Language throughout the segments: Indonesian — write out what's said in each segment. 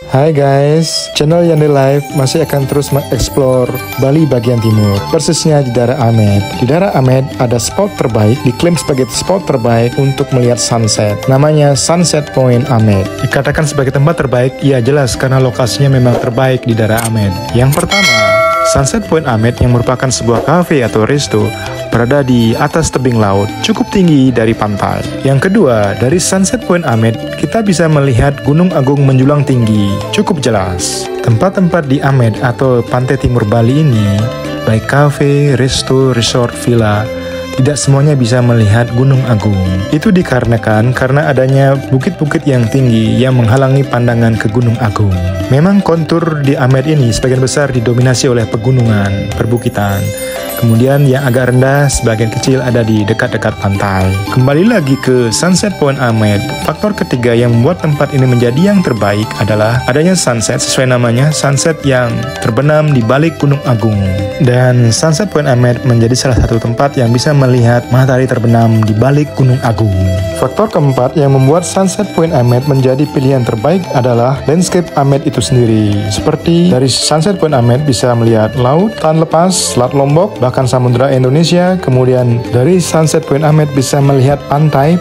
Hai guys, channel Yandi Live masih akan terus mengeksplor Bali bagian timur, persisnya di daerah Amed. Di daerah Amed ada spot terbaik, diklaim sebagai spot terbaik untuk melihat sunset. Namanya Sunset Point Amed. Dikatakan sebagai tempat terbaik, ya jelas karena lokasinya memang terbaik di daerah Amed. Yang pertama, Sunset Point Amed yang merupakan sebuah cafe atau resto berada di atas tebing laut, cukup tinggi dari pantai. Yang kedua, dari Sunset Point Amed, kita bisa melihat Gunung Agung menjulang tinggi, cukup jelas. Tempat-tempat di Amed atau pantai timur Bali ini, baik cafe, resto, resort, villa, tidak semuanya bisa melihat Gunung Agung. Itu dikarenakan karena adanya bukit-bukit yang tinggi yang menghalangi pandangan ke Gunung Agung. Memang kontur di Amed ini sebagian besar didominasi oleh pegunungan, perbukitan. Kemudian yang agak rendah, sebagian kecil ada di dekat-dekat pantai. Kembali lagi ke Sunset Point Amed, faktor ketiga yang membuat tempat ini menjadi yang terbaik adalah adanya sunset, sesuai namanya, sunset yang terbenam di balik Gunung Agung. Dan Sunset Point Amed menjadi salah satu tempat yang bisa melihat matahari terbenam di balik Gunung Agung. Faktor keempat yang membuat Sunset Point Amed menjadi pilihan terbaik adalah landscape Amed itu sendiri. Seperti dari Sunset Point Amed bisa melihat laut, Tan Lepas, Selat Lombok, bahkan Samudra Indonesia. Kemudian dari Sunset Point Amed bisa melihat pantai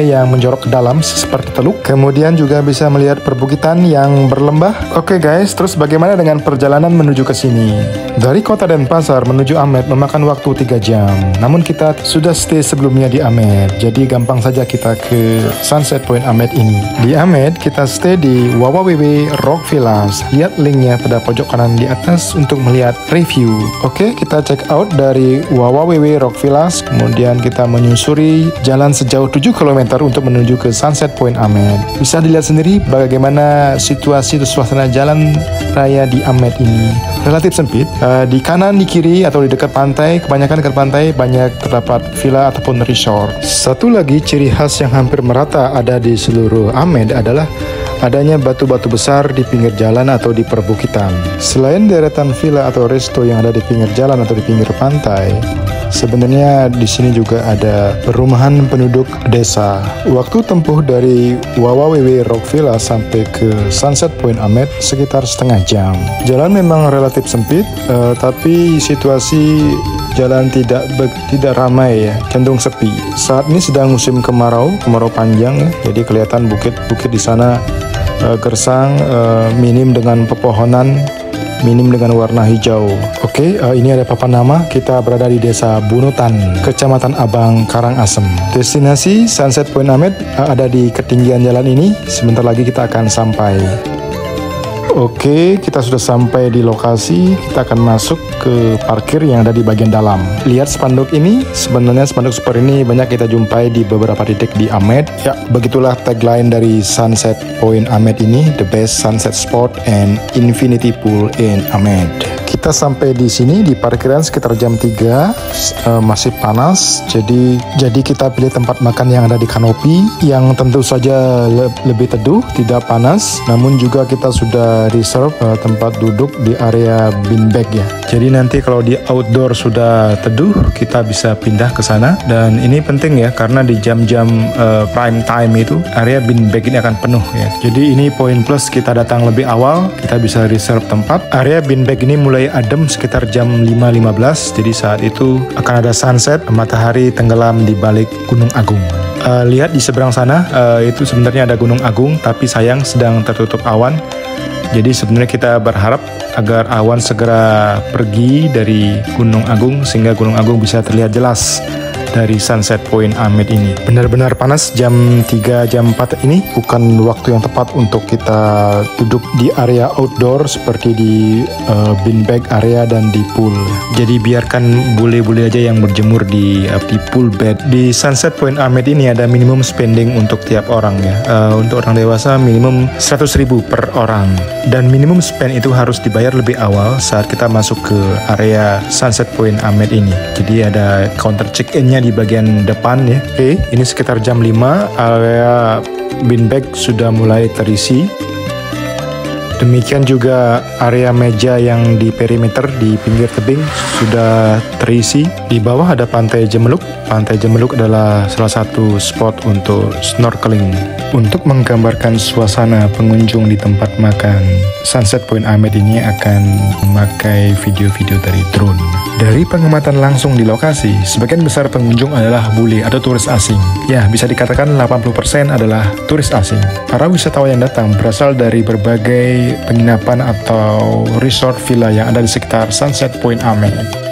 yang menjorok ke dalam seperti Teluk. Kemudian juga bisa melihat perbukitan yang berlembah. Oke guys, terus bagaimana dengan perjalanan menuju ke sini? Dari kota Denpasar menuju Amed memakan waktu 3 jam. Namun kita sudah stay sebelumnya di Amed, jadi gampang saja kita ke Sunset Point Amed ini. Di Amed kita stay di Wawawewe Rock Villas. Lihat linknya pada pojok kanan di atas untuk melihat review. Oke, kita check out dari Wawawewe Rock Villas, kemudian kita menyusuri jalan sejauh 7 km untuk menuju ke Sunset Point Amed. Bisa dilihat sendiri bagaimana situasi atau suasana jalan raya di Amed ini. Relatif sempit, di kanan, di kiri, atau di dekat pantai, kebanyakan dekat pantai banyak terdapat villa ataupun resort. Satu lagi ciri khas yang hampir merata ada di seluruh Amed adalah adanya batu-batu besar di pinggir jalan atau di perbukitan. Selain deretan villa atau resto yang ada di pinggir jalan atau di pinggir pantai, sebenarnya di sini juga ada perumahan penduduk desa. Waktu tempuh dari Wawawewe Rock Villa sampai ke Sunset Point Amed sekitar setengah jam. Jalan memang relatif sempit, tapi situasi jalan tidak ramai ya, cenderung sepi. Saat ini sedang musim kemarau panjang ya, jadi kelihatan bukit-bukit di sana gersang, minim dengan pepohonan, minim dengan warna hijau. Oke, ini ada papan nama. Kita berada di Desa Bunutan, Kecamatan Abang, Karangasem. Destinasi Sunset Point Amed ada di ketinggian jalan ini. Sebentar lagi kita akan sampai. Oke, kita sudah sampai di lokasi. Kita akan masuk ke parkir yang ada di bagian dalam. Lihat spanduk ini. Sebenarnya spanduk seperti ini banyak kita jumpai di beberapa titik di Amed. Ya, begitulah tagline dari Sunset Point Amed ini, the best sunset spot and infinity pool in Amed. Kita sampai di sini di parkiran sekitar jam 3, masih panas. Jadi kita pilih tempat makan yang ada di kanopi, yang tentu saja lebih teduh, tidak panas. Namun juga kita sudah reserve tempat duduk di area beanbag ya. Jadi nanti kalau di outdoor sudah teduh, kita bisa pindah ke sana. Dan ini penting ya, karena di jam-jam prime time itu area beanbag ini akan penuh ya. Jadi ini poin plus kita datang lebih awal, kita bisa reserve tempat. Area beanbag ini mulai adem sekitar jam 5.15. Jadi saat itu akan ada sunset, matahari tenggelam di balik Gunung Agung. Lihat di seberang sana, itu sebenarnya ada Gunung Agung, tapi sayang sedang tertutup awan. Jadi sebenarnya kita berharap agar awan segera pergi dari Gunung Agung sehingga Gunung Agung bisa terlihat jelas dari Sunset Point Amed ini. Benar-benar panas jam 3, jam 4 ini bukan waktu yang tepat untuk kita duduk di area outdoor seperti di beanbag area dan di pool. Jadi biarkan bule-bule aja yang berjemur di pool bed. Di Sunset Point Amed ini ada minimum spending untuk tiap orang ya. Untuk orang dewasa minimum 100.000 per orang. Dan minimum spend itu harus dibayar lebih awal saat kita masuk ke area Sunset Point Amed ini. Jadi ada counter check-in-nya di bagian depan ya. Oke, ini sekitar jam 5, area beanbag sudah mulai terisi. Demikian juga area meja yang di perimeter di pinggir tebing sudah terisi. Di bawah ada Pantai Jemeluk. Pantai Jemeluk adalah salah satu spot untuk snorkeling. Untuk menggambarkan suasana pengunjung di tempat makan, Sunset Point Amed ini akan memakai video-video dari drone. Dari pengamatan langsung di lokasi, sebagian besar pengunjung adalah bule atau turis asing. Ya, bisa dikatakan 80% adalah turis asing. Para wisatawan yang datang berasal dari berbagai penginapan atau resort villa yang ada di sekitar Sunset Point Amed.